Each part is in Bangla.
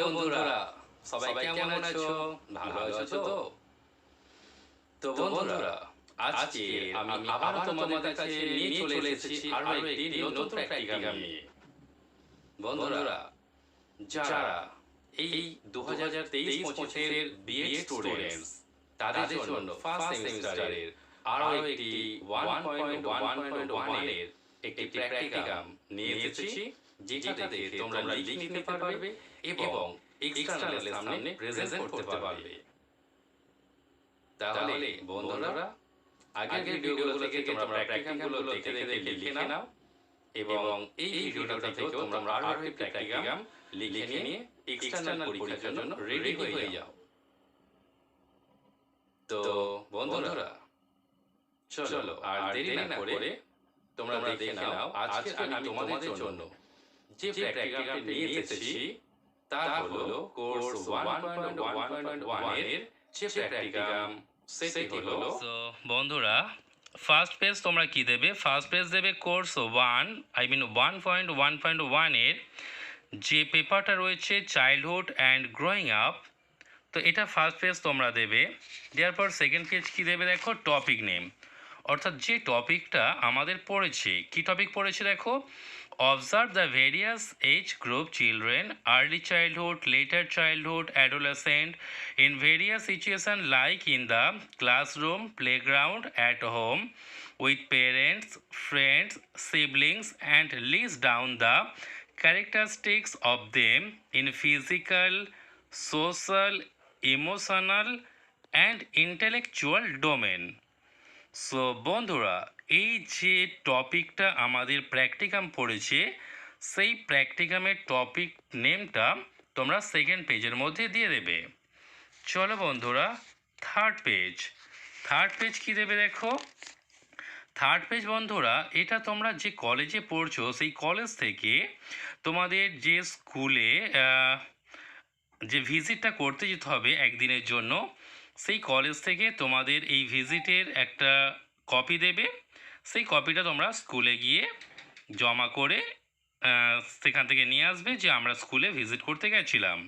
হ্যালো বন্ধুরা, সবাই কেমন আছো? ভালো আছো তো? তো বন্ধুরা, আজকে আমি আবার তোমাদের কাছে নিয়ে চলে এসেছি আরো একটি নতুন প্র্যাকটিকাম নিয়ে। বন্ধুরা, যারা এই 2023-25 এর বিএড স্টুডেন্টস, তাদের জন্য ফার্স্ট সেমিস্টারের আরো একটি 1.1.1 এর একটি প্র্যাকটিকাম নিয়ে এসেছি, যেটা দেখে তোমরা লিখে নিতে পারবে এবং এক্সটার্নালের সামনে প্রেজেন্ট করতে পারবে। তাহলে বন্ধুরা, আগের ভিডিওগুলো থেকে তোমরা প্র্যাকটিকামগুলো দেখে দেখে লিখে নাও এবং এই ভিডিওটা থেকেও তোমরা আরো একটি প্র্যাকটিকাম লিখে নিয়ে এক্সটার্নাল পরীক্ষার জন্য রেডি হয়ে যাও। তো বন্ধুরা, চলো আর দেরি না করে তোমরা দেখে নাও আজকে আমি তোমাদের জন্য যে প্র্যাকটিকামটি নিয়ে এসেছি তা হলো কোর্স 1.1.1 এর যে প্র্যাকটিকাম, সেটি হলো। সো বন্ধুরা, ফার্স্ট পেজ তোমরা কি দেবে? ফার্স্ট পেজ দেবে কোর্স 1.1.1 এর যে পেপারটা রয়েছে চাইল্ডহুড অ্যান্ড গ্রোয়িং আপ। তো এটা ফার্স্ট পেজ তোমরা দেবে। দেওয়ার পর সেকেন্ড পেজ কী দেবে দেখো, টপিক নেম, অর্থাৎ যে টপিকটা আমাদের পড়েছে। কি টপিক পড়েছে দেখো, observe the various age group children, early childhood, later childhood, adolescent in various situations like in the classroom, playground, at home, with parents, friends, siblings, and list down the characteristics of them in physical, social, emotional, and intellectual domain. So বন্ধুরা, এই যে টপিকটা আমাদের প্র্যাকটিকাম পড়েছে, সেই প্র্যাকটিকামের টপিক নেমটা তোমরা সেকেন্ড পেজের মধ্যে দিয়ে দেবে। চলো বন্ধুরা, থার্ড পেজ কী দেবে দেখো। থার্ড পেজ বন্ধুরা, এটা তোমরা যে কলেজে পড়ছো সেই কলেজ থেকে তোমাদের যে স্কুলে যে ভিজিটটা করতে যেতে হবে একদিনের জন্য, সেই কলেজ থেকে তোমাদের এই ভিজিটের একটা কপি দেবে। সেই কপিটা তোমরা স্কুলে গিয়ে জমা করে সেখান থেকে নিয়ে আসবে যে আমরা স্কুলে ভিজিট করতে গেছিলাম।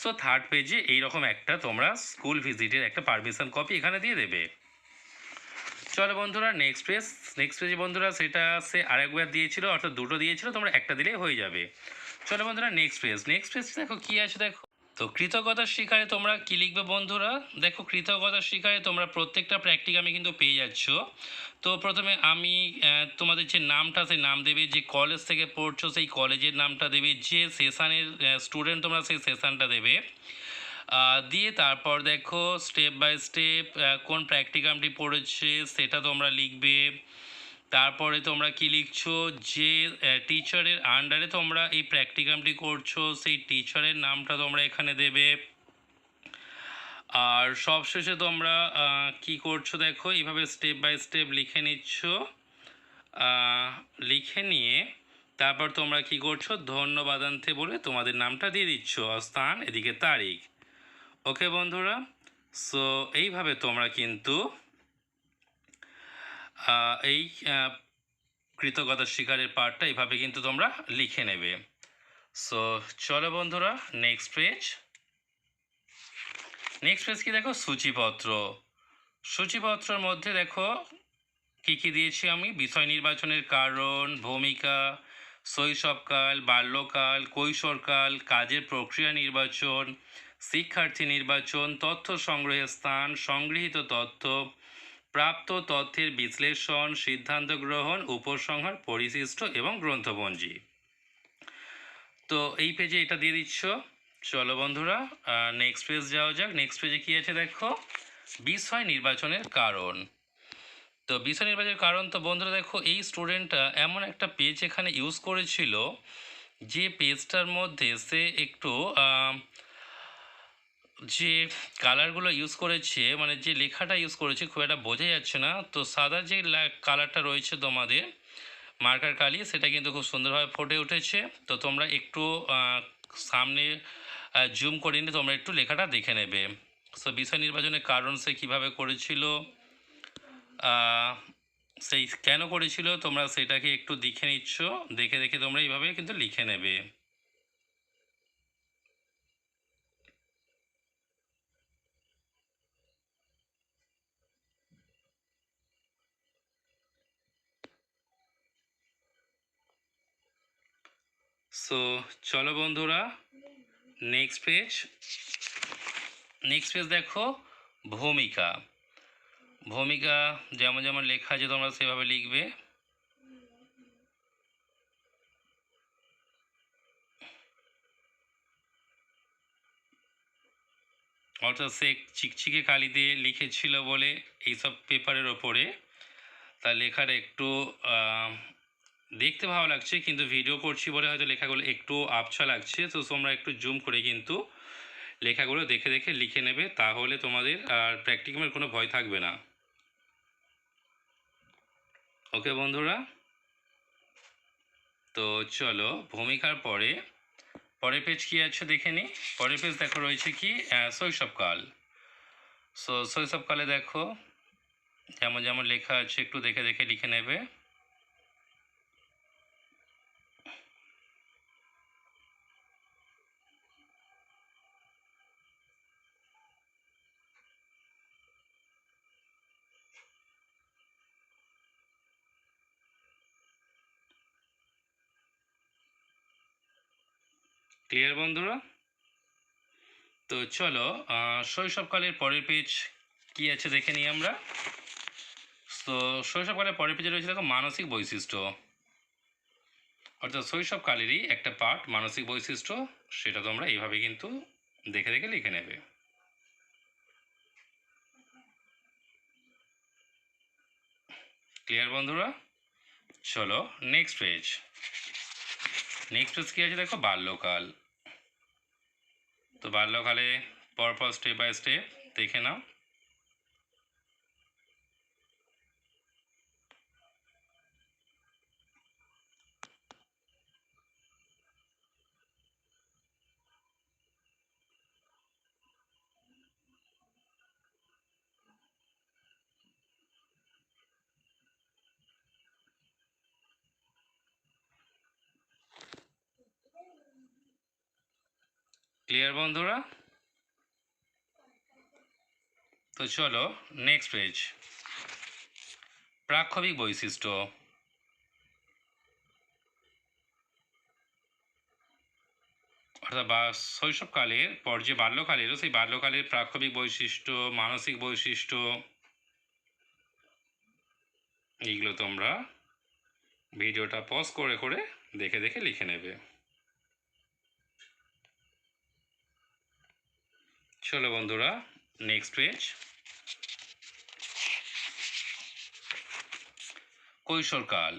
সো থার্ড পেজে এইরকম একটা তোমরা স্কুল ভিজিটের একটা পারমিশন কপি এখানে দিয়ে দেবে। চলো বন্ধুরা, নেক্সট পেজে বন্ধুরা সেটা সে আরেকবার দিয়েছিল, অর্থাৎ দুটো দিয়েছিল, তোমরা একটা দিলেই হয়ে যাবে। চলো বন্ধুরা, নেক্সট পেজ দেখো কী আছে দেখো। তো কৃতজ্ঞতার শিকারে তোমরা কী লিখবে বন্ধুরা? দেখো, কৃতজ্ঞতার শিকারে তোমরা প্রত্যেকটা প্র্যাকটিকামে কিন্তু পেয়ে যাচ্ছ। তো প্রথমে আমি তোমাদের যে নামটা, সেই নাম দেবে, যে কলেজ থেকে পড়ছো সেই কলেজের নামটা দেবে, যে সেশানের স্টুডেন্ট তোমরা সেই সেশানটা দেবে, দিয়ে তারপর দেখো স্টেপ বাই স্টেপ কোন প্র্যাকটিকামটি পড়েছে সেটা তোমরা লিখবে। তারপরে তোমরা কি লিখছো, যে টিচারের আন্ডারে তোমরা এই প্র্যাকটিকামটি করছো সেই টিচারের নামটা তোমরা এখানে দেবে। আর সবশেষে তোমরা কি করছো দেখো, এইভাবে স্টেপ বাই স্টেপ লিখে নিচ্ছ। লিখে নিয়ে তারপর তোমরা কি করছো, ধন্যবাদান্তে বলে তোমাদের নামটা দিয়ে দিচ্ছ, স্থান এদিকে তারিখ। ওকে বন্ধুরা, সো এইভাবে তোমরা কিন্তু এই কৃতজ্ঞতার শিকারের পার্টটা এইভাবে কিন্তু তোমরা লিখে নেবে। সো চলো বন্ধুরা, নেক্সট পেজ কি দেখো, সূচিপত্রের মধ্যে দেখো কী কী দিয়েছি আমি। বিষয় নির্বাচনের কারণ, ভূমিকা, শৈশবকাল, বাল্যকাল, কৈশোরকাল, কাজের প্রক্রিয়া নির্বাচন, শিক্ষার্থী নির্বাচন, তথ্য সংগ্রহের স্থান, সংগৃহীত তথ্য, প্রাপ্ত তথ্যের বিশ্লেষণ, সিদ্ধান্ত গ্রহণ, উপসংহার, পরিশিষ্ট এবং গ্রন্থপঞ্জি। তো এই পেজে এটা দিয়ে দিচ্ছ। চলো বন্ধুরা, নেক্সট পেজ যাওয়া যাক। নেক্সট পেজে কী আছে দেখো, বিষয় নির্বাচনের কারণ। তো বিষয় নির্বাচনের কারণ, তো বন্ধুরা দেখো, এই স্টুডেন্টটা এমন একটা পেজ এখানে ইউজ করেছিল যে পেজটার মধ্যে সে একটু যে কালারগুলো ইউজ করেছে, মানে যে লেখাটা ইউজ করেছে খুব একটা বোঝা যাচ্ছে না। তো সাদা যে কালারটা রয়েছে তোমাদের মার্কার কালি, সেটা কিন্তু খুব সুন্দরভাবে ফুটে উঠেছে। তো তোমরা একটু সামনে জুম করে নিয়ে তোমরা একটু লেখাটা দেখে নেবে। সো বিষয় নির্বাচনের কারণ সে কীভাবে করেছিল, সেই কেন করেছিল, তোমরা সেটাকে একটু দেখে নিচ্ছ। দেখে তোমরা এইভাবে কিন্তু লিখে নেবে। সো চলো বন্ধুরা, নেক্সট পেজ। দেখো ভূমিকা। ভূমিকা যেমন যেমন লেখা আছে তোমরা সেভাবে লিখবে। অর্থাৎ সে চিকচিকে কালি দিয়ে লিখেছিল বলে এইসব পেপারের ওপরে তার লেখাটা একটু দেখতে ভালো লাগছে, কিন্তু ভিডিও করছি বলে হয়তো লেখাগুলো একটু আবছা লাগছে। তো তোমরা একটু জুম করে কিন্তু লেখাগুলো দেখে দেখে লিখে নেবে, তাহলে তোমাদের আর প্র্যাকটিক্যামের কোনো ভয় থাকবে না। ওকে বন্ধুরা, তো চলো ভূমিকার পরের পেজ কী আছে দেখে নিই। পরের পেজ দেখো রয়েছে কি শৈশবকাল। শৈশবকালে দেখো যেমন যেমন লেখা আছে একটু দেখে দেখে লিখে নেবে। ক্লিয়ার বন্ধুরা? তো চলো শৈশবকালের পরের পেজ কি আছে দেখে নিই আমরা। তো শৈশবকালের পরের পেজে রয়েছে দেখো মানসিক বৈশিষ্ট্য। অর্থাৎ শৈশবকালেরই একটা পার্ট মানসিক বৈশিষ্ট্য, সেটা তোমরা এইভাবে কিন্তু দেখে দেখে লিখে নেবে। ক্লিয়ার বন্ধুরা? চলো নেক্সট পেজ কী আছে দেখো বাল্যকাল। তো বাল্যকালে পরপর স্টেপ বাই স্টেপ দেখে নাও। ক্লিয়ার বন্ধুরা? তো চলো নেক্সট পেজ প্রাক্ষবিক বৈশিষ্ট্য। অর্থাৎ শৈশবকালের পর যে বাল্যকালেরও সেই বাল্যকালের প্রাক্ষবিক বৈশিষ্ট্য, মানসিক বৈশিষ্ট্য, এইগুলো তোমরা ভিডিওটা পজ করে করে দেখে দেখে লিখে নেবে। চলো বন্ধুরা নেক্সট পেজ কৈশোরকাল।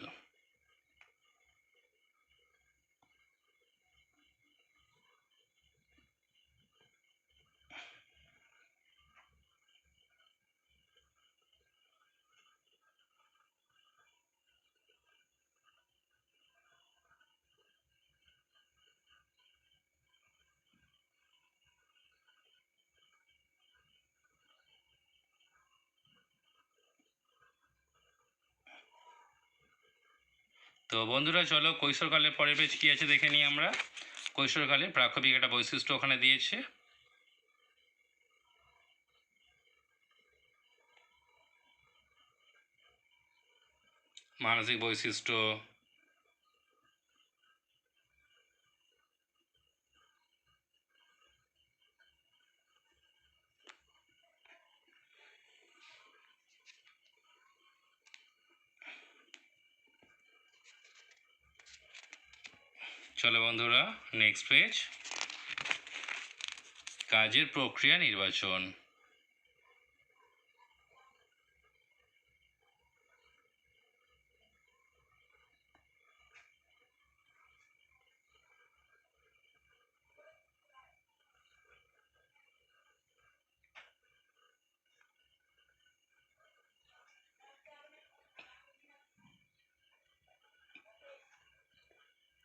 তো বন্ধুরা চলো কৈশোরকালের পরের পেজ কী আছে দেখে নিই আমরা। কৈশোরকালে প্রাক্ষবিক একটা বৈশিষ্ট্য ওখানে দিয়েছে। মানসিক বৈশিষ্ট্য, চলো বন্ধুরা নেক্সট পেজ কাজের প্রক্রিয়া নির্বাচন।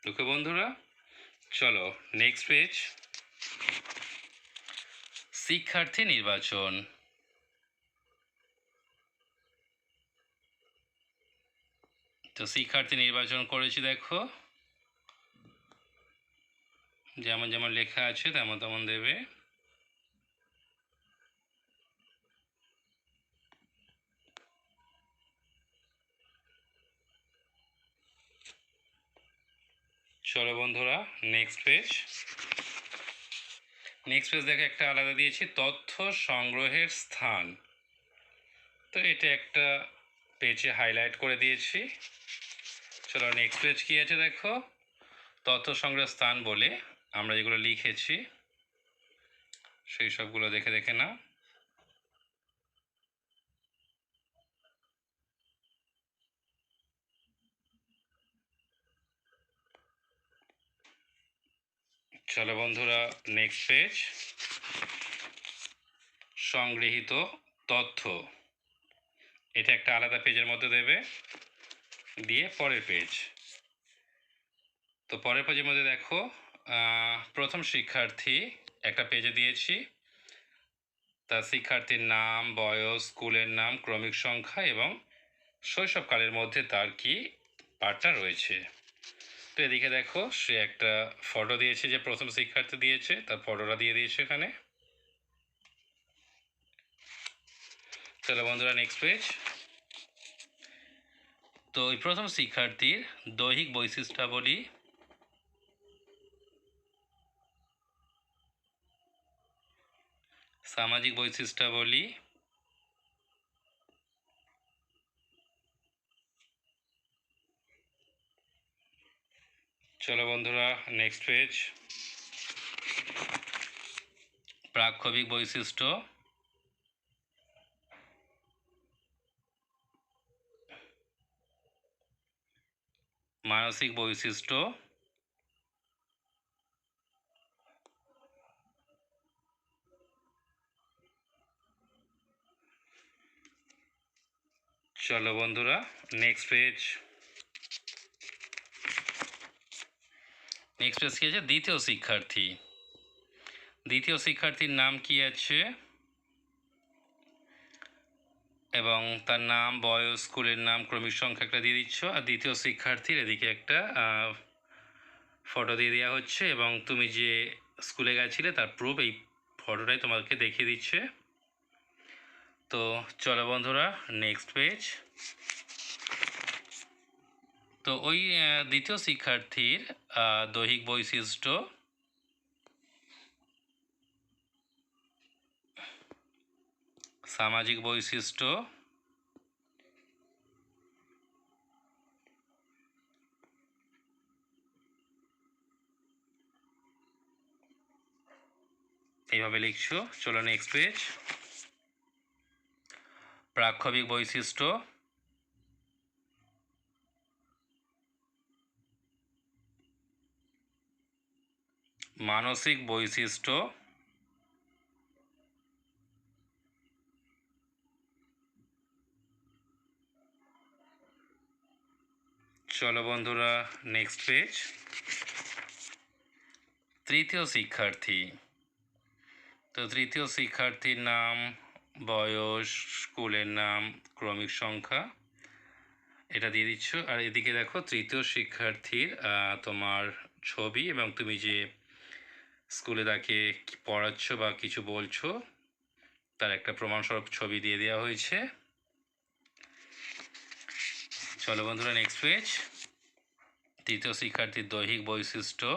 ওকে বন্ধুরা চলো নেক্সট পেজ শিক্ষার্থী নির্বাচন। তো শিক্ষার্থী নির্বাচন করেছি দেখো, যেমন যেমন লেখা আছে তেমন তেমন দেবে। চলো বন্ধুরা নেক্সট পেজ দেখে একটা আলাদা দিয়েছি তথ্য সংগ্রহের স্থান। তো এটা একটা পেজে হাইলাইট করে দিয়েছি। চলো নেক্সট পেজ কী আছে দেখো, তথ্য সংগ্রহের স্থান বলে আমরা যেগুলো লিখেছি সেই সবগুলো দেখে না। চলো বন্ধুরা নেক্সট পেজ, সংগৃহীত তথ্য, এটা একটা আলাদা পেজের মধ্যে দেবে, দিয়ে পরের পেজ। তো পরের পেজের মধ্যে দেখো প্রথম শিক্ষার্থী একটা পেজে দিয়েছি, তার শিক্ষার্থীর নাম, বয়স, স্কুলের নাম, ক্রমিক সংখ্যা এবং শৈশবকালের মধ্যে তার কি পাঠটা রয়েছে। তো এদিকে দেখো সে একটা ফটো দিয়েছে, যে প্রথম শিক্ষার্থী দিয়েছে তার ফটোটা দিয়ে দিয়েছে এখানে। চলো বন্ধুরা নেক্সট পেজ। তো এই প্রথম শিক্ষার্থীর দৈহিক বৈশিষ্ট্যাবলী, সামাজিক বৈশিষ্ট্যাবলী, চলো বন্ধুরা নেক্সট পেজ, প্রাক্ষবিক বৈশিষ্ট্য, মানসিক বৈশিষ্ট্য, চলো বন্ধুরা নেক্সট পেজ কি আছে, দ্বিতীয় শিক্ষার্থীর নাম কি আছে এবং তার নাম, বয়স, স্কুলের নাম, ক্রমিক সংখ্যা একটা দিয়ে দিচ্ছ, আর দ্বিতীয় শিক্ষার্থীর এদিকে একটা ফটো দিয়ে দেওয়া হচ্ছে এবং তুমি যে স্কুলে গেছিলে তার প্রুফ এই ফটোটাই তোমাকে দেখিয়ে দিচ্ছে। তো চলো বন্ধুরা নেক্সট পেজ। তো ওই দ্বিতীয় শিক্ষার্থীর দৈহিক বৈশিষ্ট্য, সামাজিক বৈশিষ্ট্য, এইভাবে লিখছো। চলো নেক্সট পেজ, প্রাক্ষবিক বৈশিষ্ট্য, মানসিক বৈশিষ্ট্য, চলো বন্ধুরা নেক্সট পেজ, তৃতীয় শিক্ষার্থী। তো তৃতীয় শিক্ষার্থীর নাম, বয়স, স্কুলের নাম, ক্রমিক সংখ্যা এটা দিয়ে দিচ্ছ, আর এদিকে দেখো তৃতীয় শিক্ষার্থীর তোমার ছবি এবং তুমি যে স্কুলে তাকে পড়াচ্ছ বা কিছু বলছো তার একটা প্রমাণস্বরূপ ছবি দিয়ে দেওয়া হয়েছে। চলো বন্ধুরা নেক্সট পেজ, তৃতীয় শিক্ষার্থীর দৈহিক বৈশিষ্ট্য,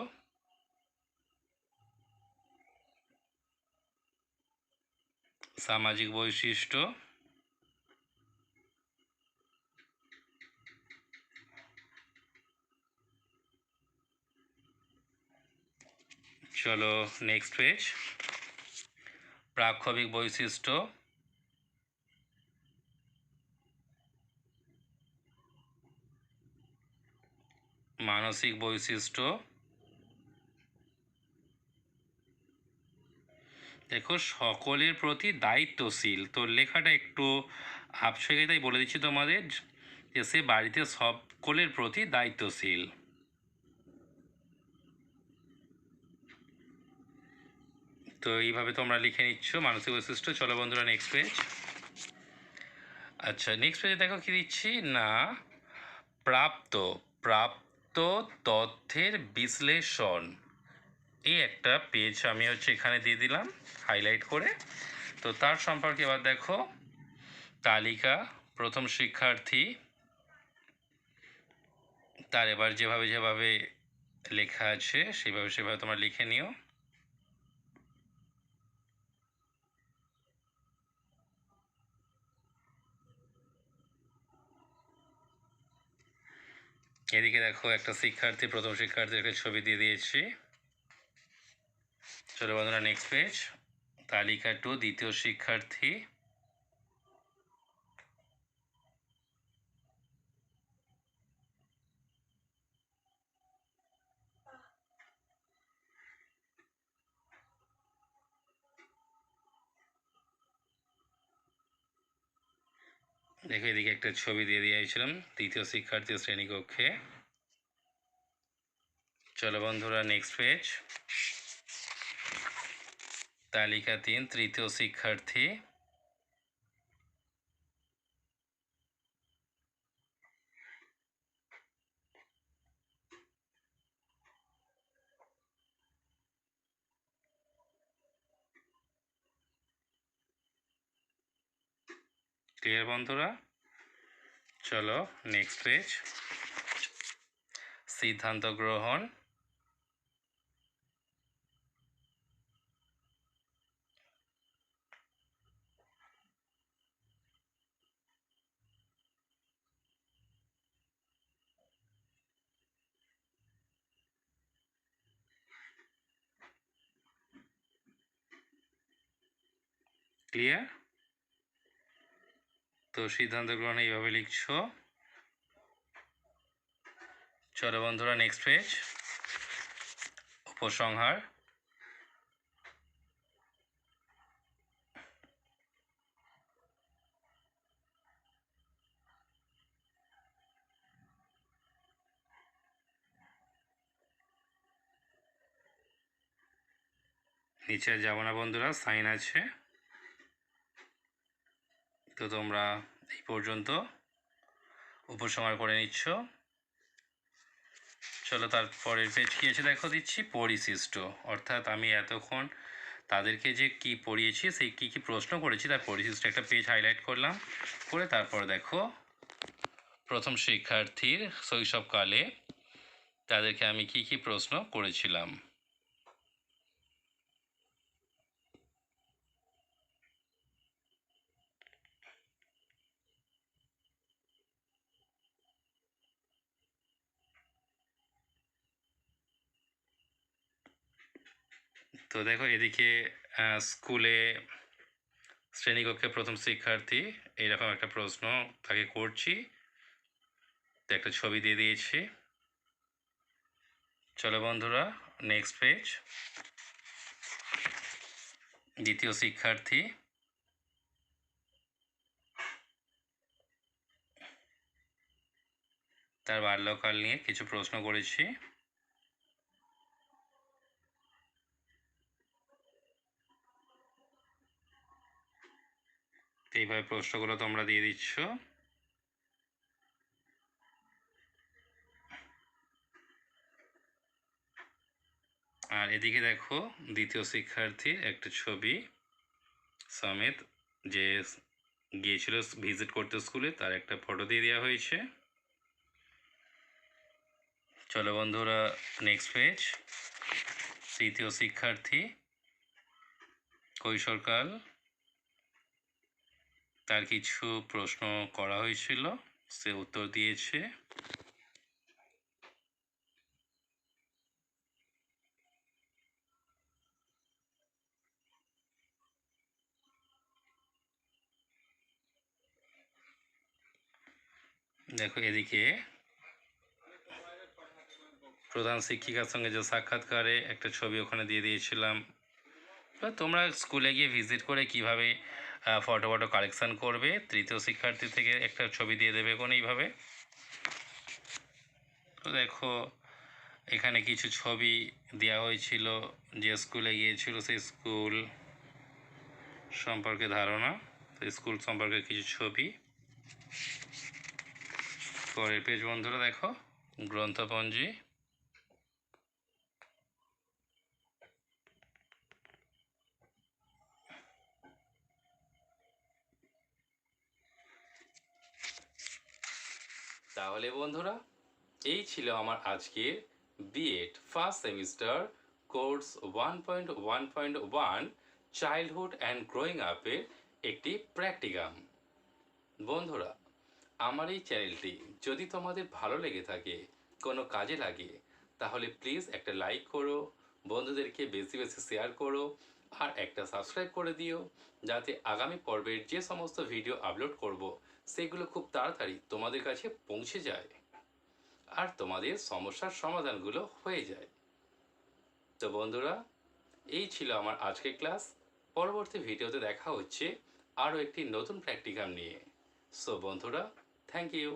সামাজিক বৈশিষ্ট্য, চলো নেক্সট পেজ, প্রাক্ষবিক বৈশিষ্ট্য, মানসিক বৈশিষ্ট্য, দেখো সকলের প্রতি দায়িত্বশীল। তো লেখাটা একটু আপসে গেছে, তাই বলে দিচ্ছি তোমাদের যে সে বাড়িতে সকলের প্রতি দায়িত্বশীল। তো এইভাবে তোমরা লিখে নিচ্ছ মানসিক বৈশিষ্ট্য। চলো বন্ধুরা নেক্সট পেজ। আচ্ছা নেক্সট পেজে দেখো কি দিচ্ছি না, প্রাপ্ত তথ্যের বিশ্লেষণ, এই একটা পেজ আমি এখানে দিয়ে দিলাম হাইলাইট করে। তো তার সম্পর্কে এবার দেখো তালিকা, প্রথম শিক্ষার্থী, তার এবার যেভাবে লেখা আছে সেভাবে তোমরা লিখে নিও। এদিকে দেখো একটা শিক্ষার্থী, প্রথম শিক্ষার্থীর একটা ছবি দিয়ে দিয়েছি। চলো বন্ধুরা নেক্সট পেজ। তালিকা 2 দ্বিতীয় শিক্ষার্থী। দেখো এদিকে একটা ছবি দিয়ে দিয়েছিলাম দ্বিতীয় শিক্ষার্থী শ্রেণীকক্ষে। চলো বন্ধুরা নেক্সট পেজ। তালিকা 3 তৃতীয় শিক্ষার্থী। ক্লিয়ার বন্ধুরা? চলো নেক্সট পেজ। সিদ্ধান্ত গ্রহণ। ক্লিয়ার? তো সিদ্ধান্ত গ্রহণ এইভাবে লিখছো। চলো বন্ধুরা নেক্সট পেজ। উপসংহার। নিচে যাব না বন্ধুরা, সাইন আছে। তো তোমরা এই পর্যন্ত উপসংহার করে নিচ্ছ। চলো তারপরের পেজ কী আছে দেখো দিচ্ছি। পরিশিষ্ট, অর্থাৎ আমি এতক্ষণ তাদেরকে যে কি পড়িয়েছি, সেই কি কি প্রশ্ন করেছি তার পরিশিষ্ট একটা পেজ হাইলাইট করলাম, করে তারপর দেখো প্রথম শিক্ষার্থীর শৈশবকালে তাদেরকে আমি কি কি প্রশ্ন করেছিলাম। তো দেখো এদিকে স্কুলে শ্রেণীকক্ষে প্রথম শিক্ষার্থী, এইরকম একটা প্রশ্ন তাকে করছি, তো একটা ছবি দিয়ে দিয়েছি। চলো বন্ধুরা নেক্সট পেজ। দ্বিতীয় শিক্ষার্থী। তার বাল্যকাল নিয়ে কিছু প্রশ্ন করেছি। এইভাবে প্রশ্নগুলো তোমরা দিয়ে দিচ্ছ। আর এদিকে দেখো দ্বিতীয় শিক্ষার্থীর একটা ছবি সমেত, যে গিয়েছিল ভিজিট করতে স্কুলে, তার একটা ফটো দিয়ে দেওয়া হয়েছে। চলো বন্ধুরা নেক্সট পেজ। তৃতীয় শিক্ষার্থী কৈশোরকাল, তার কিছু প্রশ্ন করা হয়েছিল, সে উত্তর দিয়েছে। দেখো এদিকে প্রধান শিক্ষিকার সঙ্গে যে সাক্ষাৎকারে একটা ছবি ওখানে দিয়ে দিয়েছিলাম। তোমরা স্কুলে গিয়ে ভিজিট করে কিভাবে ফটো কালেকশান করবে, তৃতীয় শিক্ষার্থী থেকে একটা ছবি দিয়ে দেবে কোন এইভাবে। তো দেখো এখানে কিছু ছবি দেওয়া হয়েছিল, যে স্কুলে গিয়েছিল সেই স্কুল সম্পর্কে ধারণা, স্কুল সম্পর্কে কিছু ছবি। পরের পেজ বন্ধুরা দেখো গ্রন্থপঞ্জি। তাহলে বন্ধুরা এই ছিল আমার আজকের BEd first semester course 1.1.1 childhood and growing আপের একটি প্র্যাকটিকাম। বন্ধুরা, আমার এই চ্যানেলটি যদি তোমাদের ভালো লেগে থাকে, কোনো কাজে লাগে, তাহলে প্লিজ একটা লাইক করো, বন্ধুদেরকে বেশি বেশি শেয়ার করো, আর একটা সাবস্ক্রাইব করে দিও, যাতে আগামী পর্বের যে সমস্ত ভিডিও আপলোড করব সেগুলো খুব তাড়াতাড়ি তোমাদের কাছে পৌঁছে যায় আর তোমাদের সমস্যার সমাধানগুলো হয়ে যায়। তো বন্ধুরা, এই ছিল আমার আজকের ক্লাস। পরবর্তী ভিডিওতে দেখা হচ্ছে আরও একটি নতুন প্র্যাকটিকাম নিয়ে। সো বন্ধুরা, থ্যাংক ইউ।